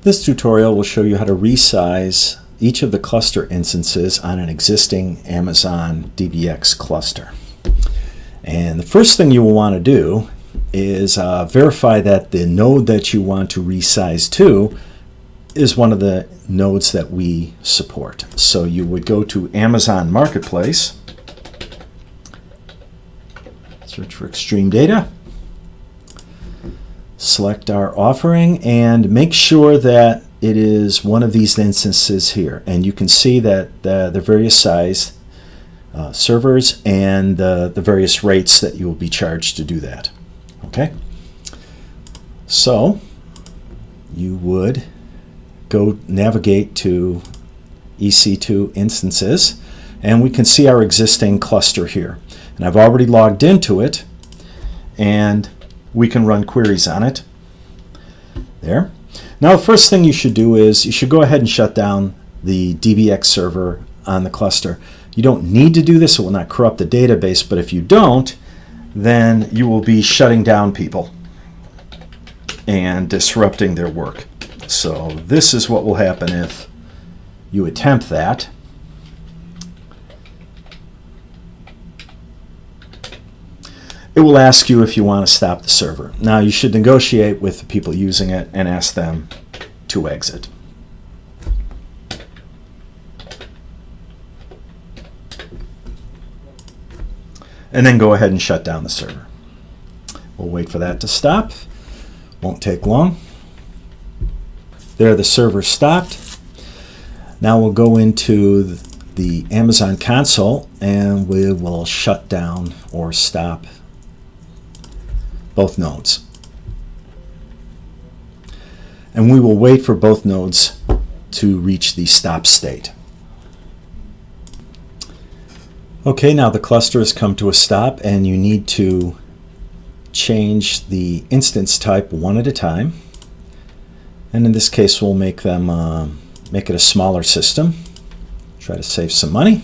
This tutorial will show you how to resize each of the cluster instances on an existing Amazon DBX cluster. And the first thing you will want to do is verify that the node that you want to resize to is one of the nodes that we support. So you would go to Amazon Marketplace, search for XtremeData, select our offering, and make sure that it is one of these instances here. And you can see that the various sized servers and the various rates that you will be charged to do that. Okay, so you would go navigate to EC2 instances, and we can see our existing cluster here. And I've already logged into it, and we can run queries on it. There. Now the first thing you should do is you should go ahead and shut down the DBX server on the cluster. You don't need to do this, it will not corrupt the database, but if you don't, then you will be shutting down people and disrupting their work. So this is what will happen if you attempt that. It will ask you if you want to stop the server. Now you should negotiate with the people using it and ask them to exit. And then go ahead and shut down the server. We'll wait for that to stop. Won't take long. There, the server stopped. Now we'll go into the Amazon console and we will shut down or stop both nodes. And we will wait for both nodes to reach the stop state. Okay, now the cluster has come to a stop, and you need to change the instance type one at a time. And in this case, we'll make it a smaller system. Try to save some money.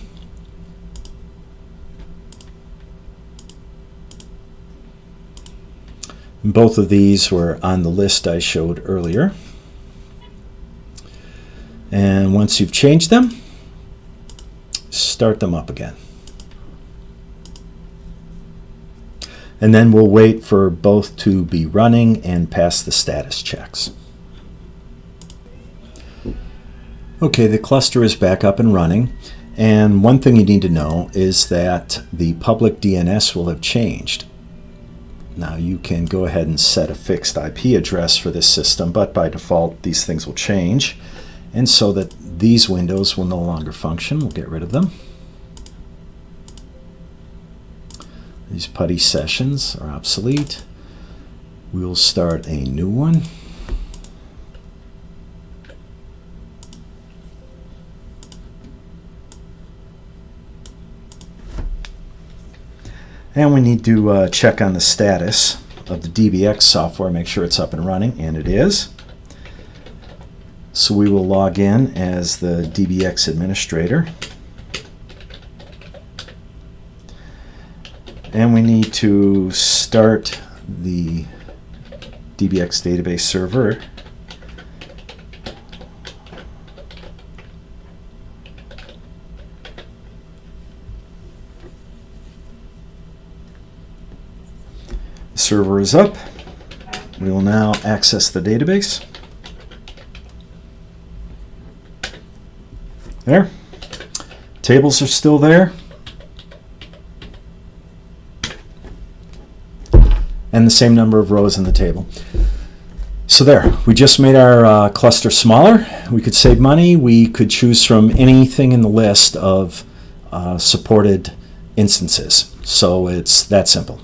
Both of these were on the list I showed earlier. And once you've changed them, start them up again. And then we'll wait for both to be running and pass the status checks. Okay, the cluster is back up and running. And one thing you need to know is that the public DNS will have changed. Now you can go ahead and set a fixed IP address for this system, but by default these things will change. And so that these windows will no longer function, we'll get rid of them. These putty sessions are obsolete. We will start a new one. And we need to check on the status of the DBX software, make sure it's up and running, and it is. So we will log in as the DBX administrator. And we need to start the DBX database server. The server is up. We will now access the database. There. Tables are still there. And the same number of rows in the table. So there, we just made our cluster smaller. We could save money. We could choose from anything in the list of supported instances. So it's that simple.